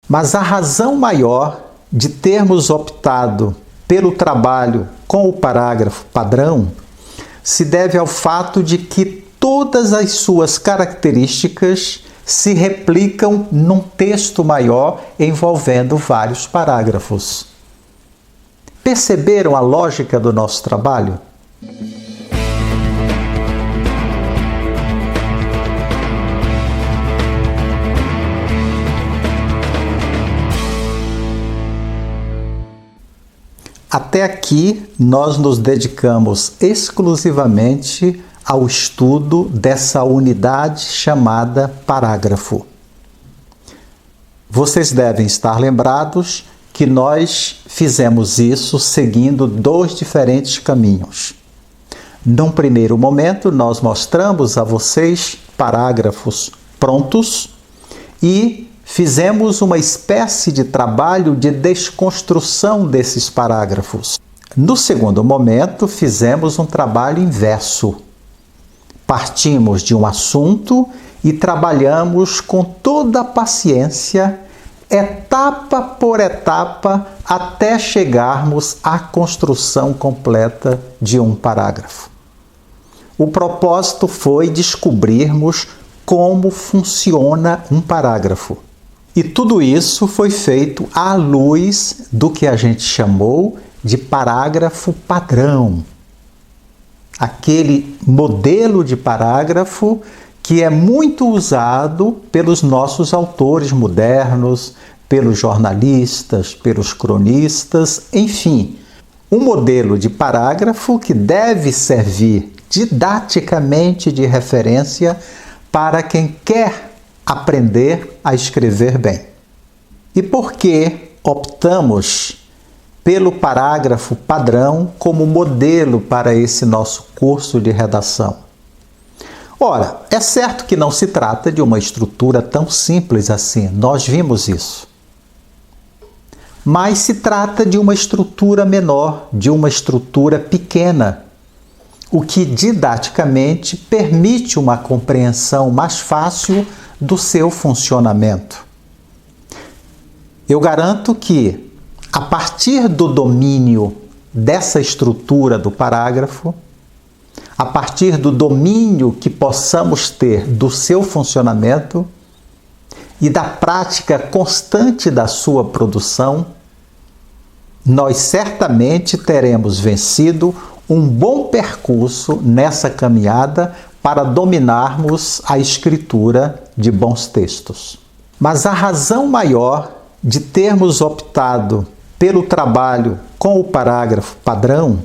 Mas a razão maior de termos optado pelo trabalho com o parágrafo padrão se deve ao fato de que todas as suas características se replicam num texto maior envolvendo vários parágrafos. Perceberam a lógica do nosso trabalho? Até aqui, nós nos dedicamos exclusivamente ao estudo dessa unidade chamada parágrafo. Vocês devem estar lembrados que nós fizemos isso seguindo dois diferentes caminhos. Num primeiro momento, nós mostramos a vocês parágrafos prontos e fizemos uma espécie de trabalho de desconstrução desses parágrafos. No segundo momento, fizemos um trabalho inverso. Partimos de um assunto e trabalhamos com toda a paciência, etapa por etapa, até chegarmos à construção completa de um parágrafo. O propósito foi descobrirmos como funciona um parágrafo. E tudo isso foi feito à luz do que a gente chamou de parágrafo padrão. Aquele modelo de parágrafo que é muito usado pelos nossos autores modernos, pelos jornalistas, pelos cronistas, enfim. Um modelo de parágrafo que deve servir didaticamente de referência para quem quer aprender a escrever bem. E por que optamos pelo parágrafo padrão como modelo para esse nosso curso de redação? Ora, é certo que não se trata de uma estrutura tão simples assim, nós vimos isso. Mas se trata de uma estrutura menor, de uma estrutura pequena, o que didaticamente permite uma compreensão mais fácil do seu funcionamento. Eu garanto que, a partir do domínio dessa estrutura do parágrafo, a partir do domínio que possamos ter do seu funcionamento e da prática constante da sua produção, nós certamente teremos vencido um bom percurso nessa caminhada para dominarmos a escritura de bons textos. Mas a razão maior de termos optado pelo trabalho com o parágrafo padrão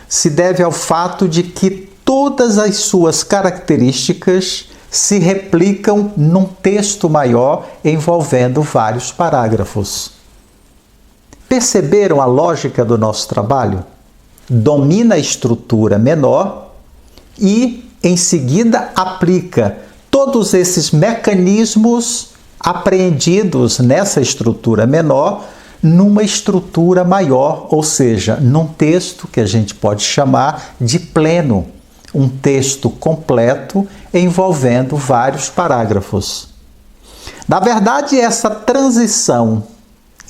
se deve ao fato de que todas as suas características se replicam num texto maior envolvendo vários parágrafos. Perceberam a lógica do nosso trabalho? Domina a estrutura menor e, em seguida, aplica todos esses mecanismos apreendidos nessa estrutura menor numa estrutura maior, ou seja, num texto que a gente pode chamar de pleno, um texto completo envolvendo vários parágrafos. Na verdade, essa transição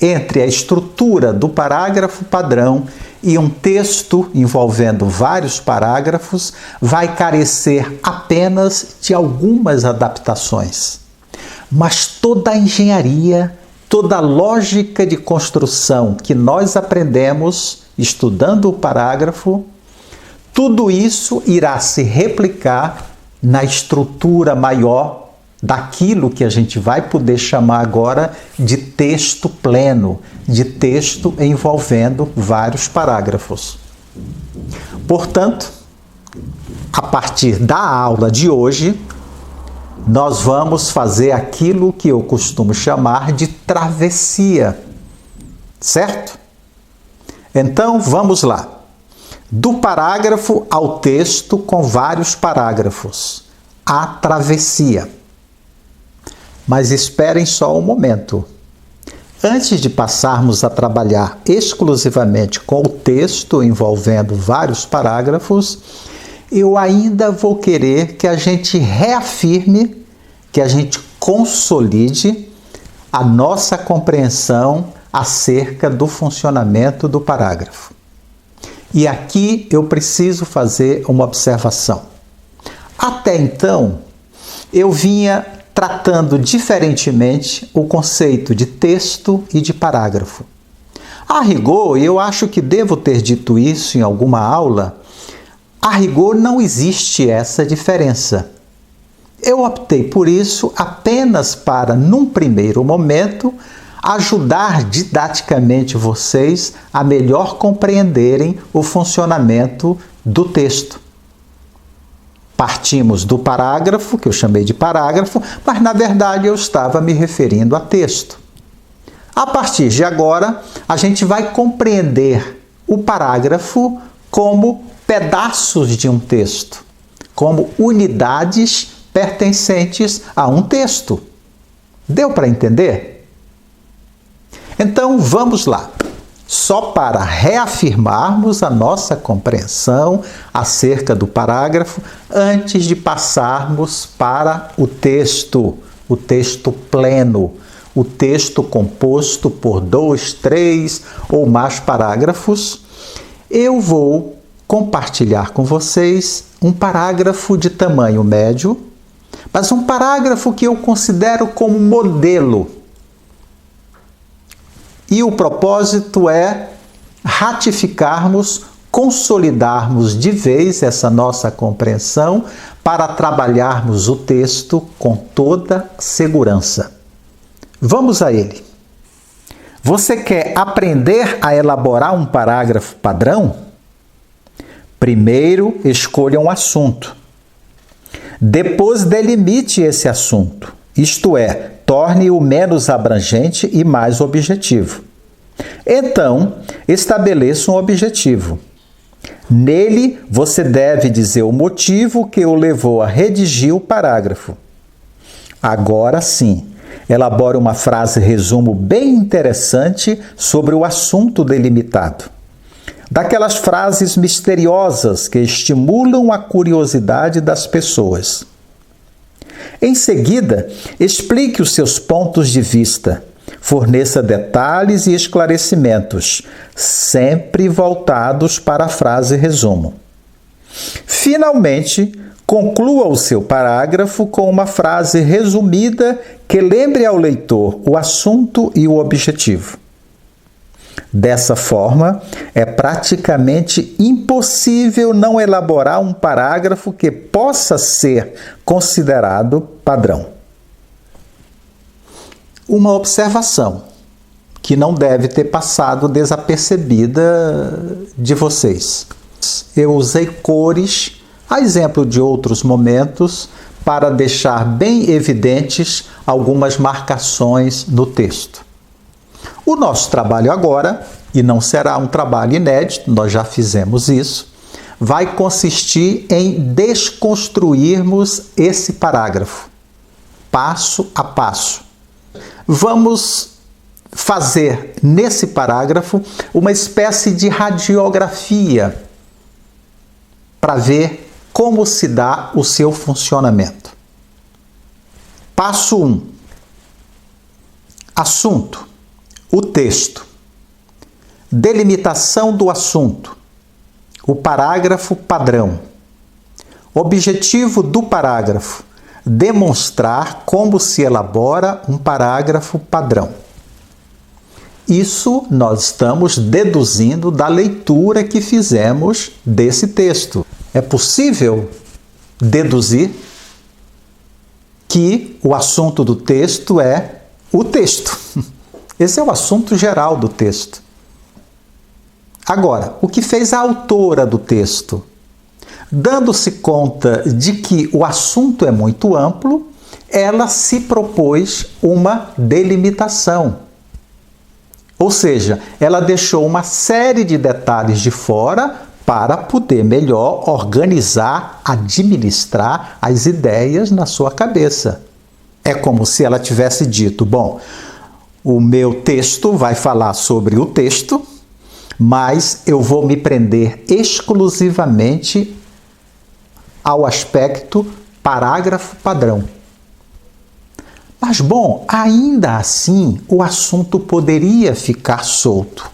entre a estrutura do parágrafo padrão e um texto envolvendo vários parágrafos vai carecer apenas de algumas adaptações. Mas toda a engenharia, toda a lógica de construção que nós aprendemos estudando o parágrafo, tudo isso irá se replicar na estrutura maior daquilo que a gente vai poder chamar agora de texto pleno, de texto envolvendo vários parágrafos. Portanto, a partir da aula de hoje, nós vamos fazer aquilo que eu costumo chamar de travessia, certo? Então, vamos lá. Do parágrafo ao texto com vários parágrafos. A travessia. Mas esperem só um momento. Antes de passarmos a trabalhar exclusivamente com o texto envolvendo vários parágrafos, eu ainda vou querer que a gente reafirme, que a gente consolide a nossa compreensão acerca do funcionamento do parágrafo. E aqui eu preciso fazer uma observação. Até então, eu vinha tratando diferentemente o conceito de texto e de parágrafo. A rigor, eu acho que devo ter dito isso em alguma aula, a rigor não existe essa diferença. Eu optei por isso apenas para, num primeiro momento, ajudar didaticamente vocês a melhor compreenderem o funcionamento do texto. Partimos do parágrafo, que eu chamei de parágrafo, mas na verdade eu estava me referindo a texto. A partir de agora, a gente vai compreender o parágrafo como pedaços de um texto, como unidades pertencentes a um texto. Deu para entender? Então, vamos lá. Só para reafirmarmos a nossa compreensão acerca do parágrafo, antes de passarmos para o texto pleno, o texto composto por 2, 3 ou mais parágrafos, eu vou compartilhar com vocês um parágrafo de tamanho médio, mas um parágrafo que eu considero como modelo. E o propósito é ratificarmos, consolidarmos de vez essa nossa compreensão para trabalharmos o texto com toda segurança. Vamos a ele. Você quer aprender a elaborar um parágrafo padrão? Primeiro, escolha um assunto. Depois, delimite esse assunto, isto é, torne-o menos abrangente e mais objetivo. Então, estabeleça um objetivo. Nele, você deve dizer o motivo que o levou a redigir o parágrafo. Agora sim, elabore uma frase resumo bem interessante sobre o assunto delimitado. Daquelas frases misteriosas que estimulam a curiosidade das pessoas. Em seguida, explique os seus pontos de vista, forneça detalhes e esclarecimentos, sempre voltados para a frase resumo. Finalmente, conclua o seu parágrafo com uma frase resumida que lembre ao leitor o assunto e o objetivo. Dessa forma, é praticamente impossível não elaborar um parágrafo que possa ser considerado padrão. Uma observação que não deve ter passado desapercebida de vocês. Eu usei cores, a exemplo de outros momentos, para deixar bem evidentes algumas marcações no texto. O nosso trabalho agora, e não será um trabalho inédito, nós já fizemos isso, vai consistir em desconstruirmos esse parágrafo, passo a passo. Vamos fazer nesse parágrafo uma espécie de radiografia para ver como se dá o seu funcionamento. Passo 1. Assunto. O texto. Delimitação do assunto. O parágrafo padrão. Objetivo do parágrafo. Demonstrar como se elabora um parágrafo padrão. Isso nós estamos deduzindo da leitura que fizemos desse texto. É possível deduzir que o assunto do texto é o texto. Esse é o assunto geral do texto. Agora, o que fez a autora do texto? Dando-se conta de que o assunto é muito amplo, ela se propôs uma delimitação. Ou seja, ela deixou uma série de detalhes de fora para poder melhor organizar, administrar as ideias na sua cabeça. É como se ela tivesse dito, bom, o meu texto vai falar sobre o texto, mas eu vou me prender exclusivamente ao aspecto parágrafo padrão. Mas, bom, ainda assim, o assunto poderia ficar solto.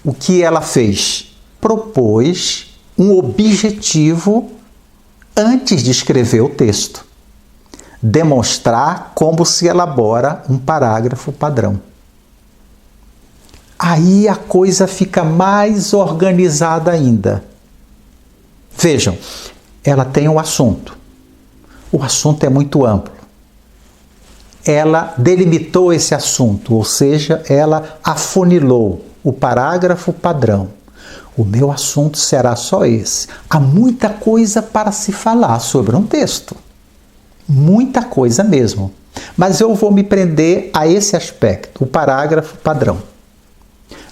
O que ela fez? Propôs um objetivo antes de escrever o texto. Demonstrar como se elabora um parágrafo padrão. Aí a coisa fica mais organizada ainda. Vejam, ela tem um assunto. O assunto é muito amplo. Ela delimitou esse assunto, ou seja, ela afunilou o parágrafo padrão. O meu assunto será só esse. Há muita coisa para se falar sobre um texto. Muita coisa mesmo. Mas eu vou me prender a esse aspecto, o parágrafo padrão.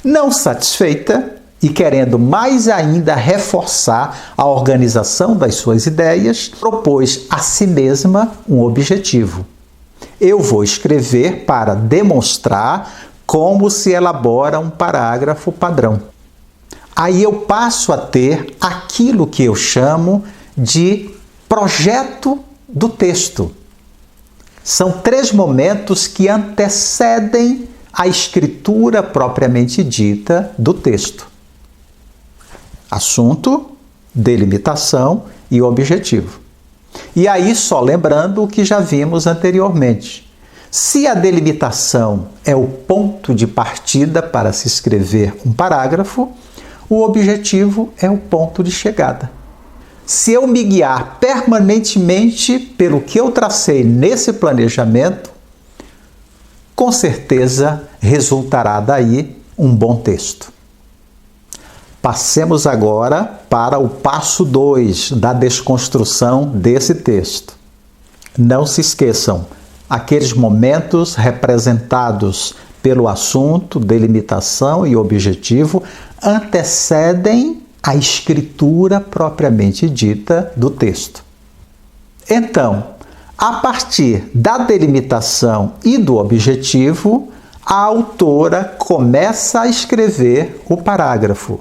Não satisfeita e querendo mais ainda reforçar a organização das suas ideias, propôs a si mesma um objetivo. Eu vou escrever para demonstrar como se elabora um parágrafo padrão. Aí eu passo a ter aquilo que eu chamo de projeto do texto. São 3 momentos que antecedem a escritura propriamente dita do texto: assunto, delimitação e objetivo. E aí, só lembrando o que já vimos anteriormente. Se a delimitação é o ponto de partida para se escrever um parágrafo, o objetivo é o ponto de chegada. Se eu me guiar permanentemente pelo que eu tracei nesse planejamento, com certeza resultará daí um bom texto. Passemos agora para o passo 2 da desconstrução desse texto. Não se esqueçam, aqueles momentos representados pelo assunto, delimitação e objetivo antecedem a escritura propriamente dita do texto. Então, a partir da delimitação e do objetivo, a autora começa a escrever o parágrafo.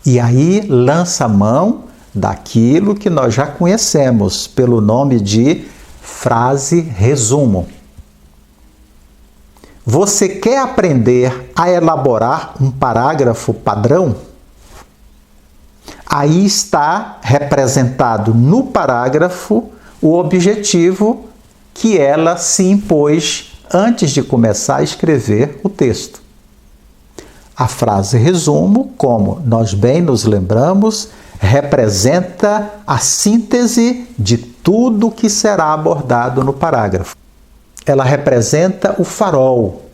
E aí lança a mão daquilo que nós já conhecemos pelo nome de frase resumo. Você quer aprender a elaborar um parágrafo padrão? Aí está representado no parágrafo o objetivo que ela se impôs antes de começar a escrever o texto. A frase resumo, como nós bem nos lembramos, representa a síntese de tudo que será abordado no parágrafo. Ela representa o farol.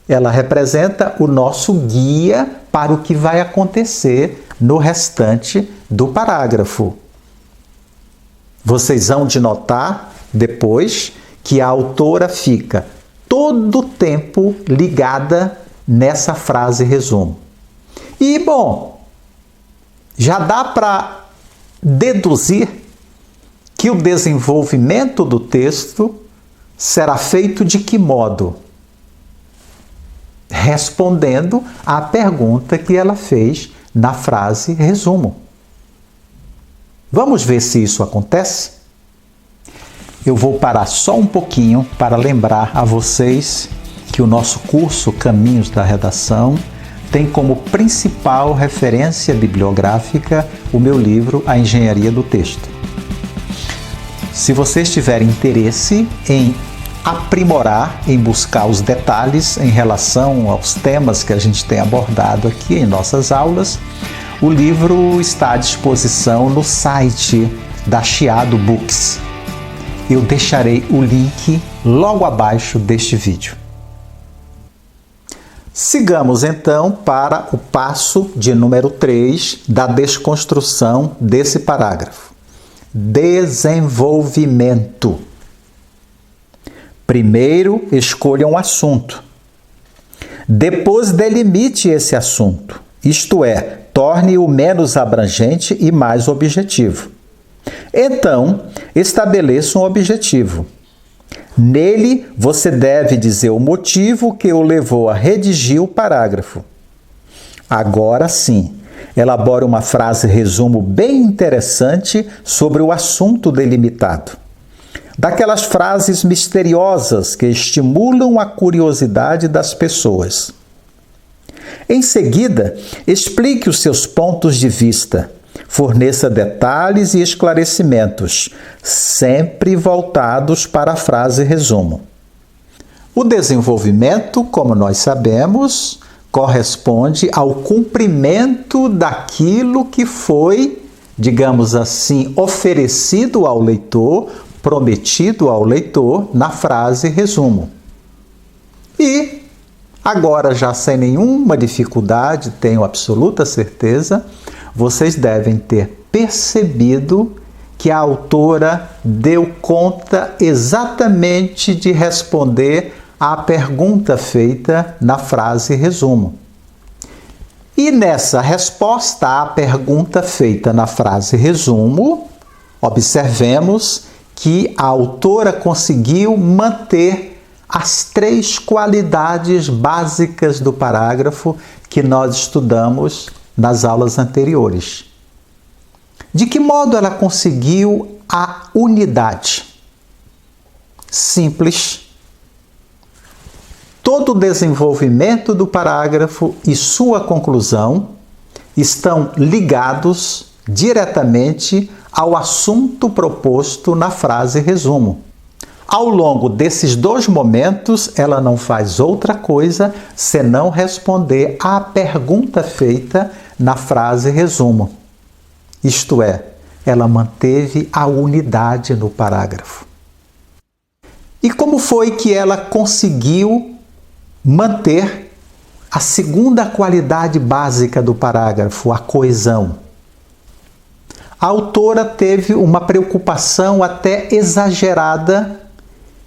Ela representa o nosso guia para o que vai acontecer no restante do parágrafo. Vocês hão de notar depois que a autora fica todo o tempo ligada nessa frase resumo. E, bom, já dá para deduzir que o desenvolvimento do texto será feito de que modo? Respondendo à pergunta que ela fez na frase resumo. Vamos ver se isso acontece? Eu vou parar só um pouquinho para lembrar a vocês que o nosso curso Caminhos da Redação tem como principal referência bibliográfica o meu livro A Engenharia do Texto. Se vocês tiverem interesse em aprimorar, em buscar os detalhes em relação aos temas que a gente tem abordado aqui em nossas aulas, o livro está à disposição no site da Chiado Books. Eu deixarei o link logo abaixo deste vídeo. Sigamos então para o passo de número 3 da desconstrução desse parágrafo. Desenvolvimento. Primeiro, escolha um assunto. Depois, delimite esse assunto, isto é, torne-o menos abrangente e mais objetivo. Então, estabeleça um objetivo. Nele, você deve dizer o motivo que o levou a redigir o parágrafo. Agora sim, elabore uma frase resumo bem interessante sobre o assunto delimitado. daquelas frases misteriosas que estimulam a curiosidade das pessoas. Em seguida, explique os seus pontos de vista, forneça detalhes e esclarecimentos, sempre voltados para a frase resumo. O desenvolvimento, como nós sabemos, corresponde ao cumprimento daquilo que foi, digamos assim, oferecido ao leitor, prometido ao leitor na frase resumo. E agora, já sem nenhuma dificuldade, tenho absoluta certeza, vocês devem ter percebido que a autora deu conta exatamente de responder à pergunta feita na frase resumo. E nessa resposta à pergunta feita na frase resumo, observemos que a autora conseguiu manter as 3 qualidades básicas do parágrafo que nós estudamos nas aulas anteriores. De que modo ela conseguiu a unidade? Simples. Todo o desenvolvimento do parágrafo e sua conclusão estão ligados diretamente ao assunto proposto na frase resumo. Ao longo desses 2 momentos, ela não faz outra coisa senão responder à pergunta feita na frase resumo. Isto é, ela manteve a unidade no parágrafo. E como foi que ela conseguiu manter a segunda qualidade básica do parágrafo, a coesão? A autora teve uma preocupação até exagerada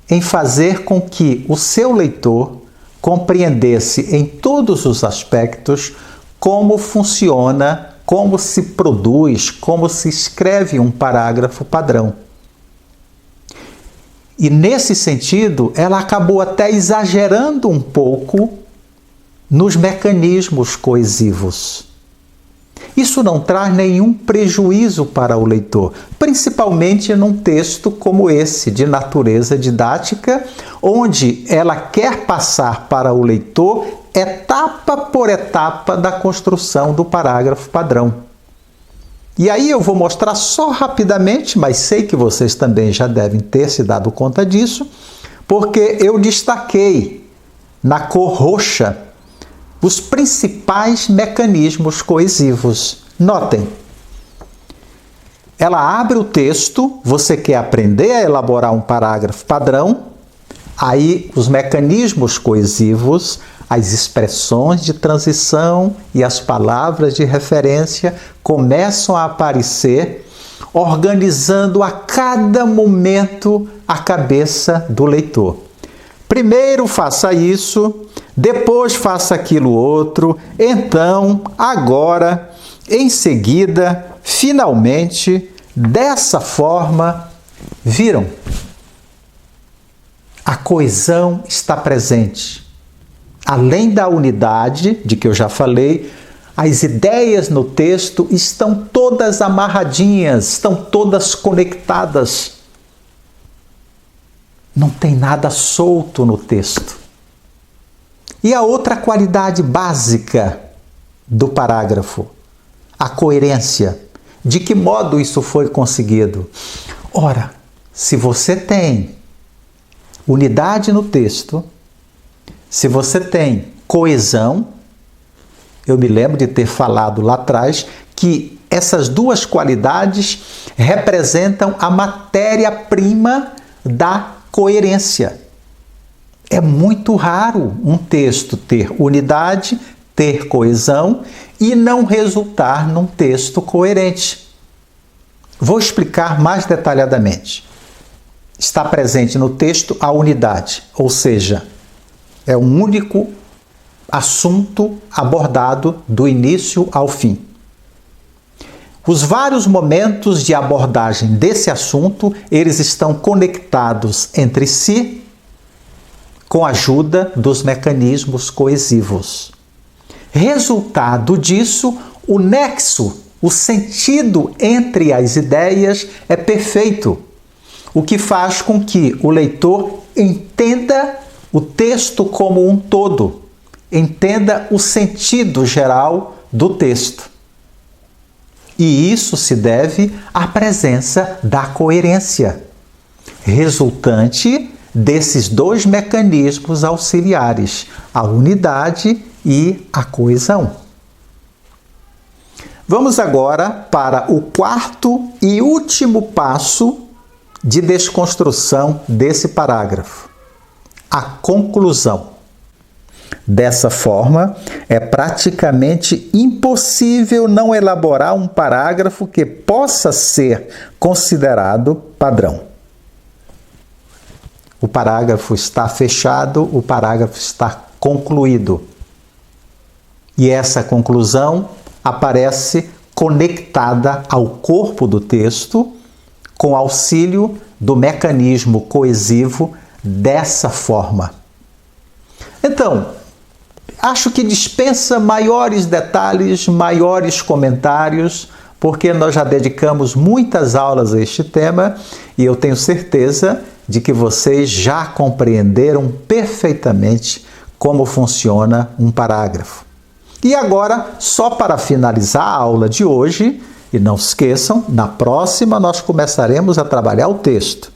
em fazer com que o seu leitor compreendesse em todos os aspectos como funciona, como se produz, como se escreve um parágrafo padrão. E nesse sentido, ela acabou até exagerando um pouco nos mecanismos coesivos. Isso não traz nenhum prejuízo para o leitor, principalmente num texto como esse, de natureza didática, onde ela quer passar para o leitor etapa por etapa da construção do parágrafo padrão. E aí eu vou mostrar só rapidamente, mas sei que vocês também já devem ter se dado conta disso, porque eu destaquei na cor roxa os principais mecanismos coesivos. Notem, ela abre o texto, você quer aprender a elaborar um parágrafo padrão, aí os mecanismos coesivos, as expressões de transição e as palavras de referência começam a aparecer, organizando a cada momento a cabeça do leitor. Primeiro faça isso, depois faça aquilo outro, então, agora, em seguida, finalmente, dessa forma, viram? A coesão está presente. Além da unidade, de que eu já falei, as ideias no texto estão todas amarradinhas, estão todas conectadas. Não tem nada solto no texto. E a outra qualidade básica do parágrafo, a coerência. De que modo isso foi conseguido? Ora, se você tem unidade no texto, se você tem coesão, eu me lembro de ter falado lá atrás que essas 2 qualidades representam a matéria-prima da coerência. É muito raro um texto ter unidade, ter coesão e não resultar num texto coerente. Vou explicar mais detalhadamente. Está presente no texto a unidade, ou seja, é um único assunto abordado do início ao fim. Os vários momentos de abordagem desse assunto, eles estão conectados entre si com a ajuda dos mecanismos coesivos. Resultado disso, o nexo, o sentido entre as ideias é perfeito. o que faz com que o leitor entenda o texto como um todo, entenda o sentido geral do texto. E isso se deve à presença da coerência, resultante desses dois mecanismos auxiliares, a unidade e a coesão. Vamos agora para o quarto e último passo de desconstrução desse parágrafo, a conclusão. Dessa forma, é praticamente impossível não elaborar um parágrafo que possa ser considerado padrão. O parágrafo está fechado, o parágrafo está concluído. E essa conclusão aparece conectada ao corpo do texto com auxílio do mecanismo coesivo dessa forma. Então, acho que dispensa maiores detalhes, maiores comentários, porque nós já dedicamos muitas aulas a este tema e eu tenho certeza de que vocês já compreenderam perfeitamente como funciona um parágrafo. E agora, só para finalizar a aula de hoje, e não se esqueçam, na próxima nós começaremos a trabalhar o texto.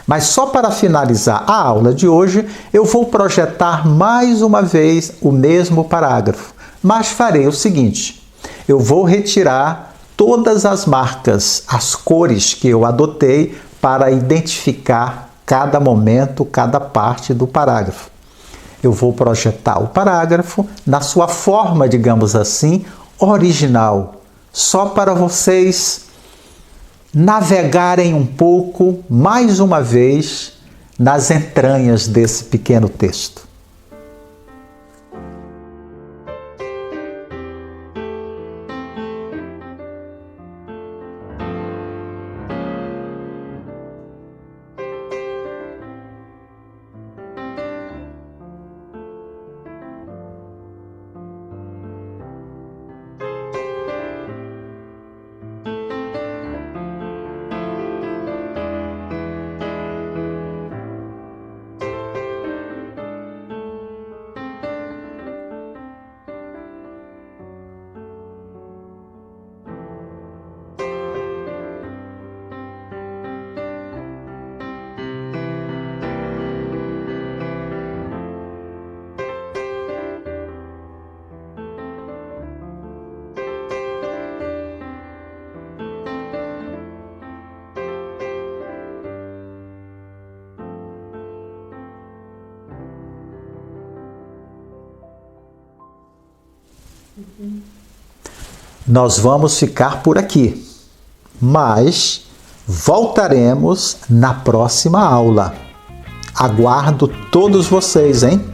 Mas só para finalizar a aula de hoje, eu vou projetar mais uma vez o mesmo parágrafo, mas farei o seguinte: eu vou retirar todas as marcas, as cores que eu adotei para identificar cada momento, cada parte do parágrafo. Eu vou projetar o parágrafo na sua forma, digamos assim, original, só para vocês navegarem um pouco, mais uma vez, nas entranhas desse pequeno texto. Nós vamos ficar por aqui, mas voltaremos na próxima aula. Aguardo todos vocês, hein?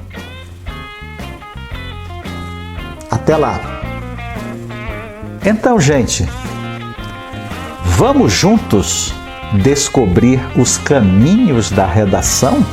Até lá! Então, gente, vamos juntos descobrir os caminhos da redação?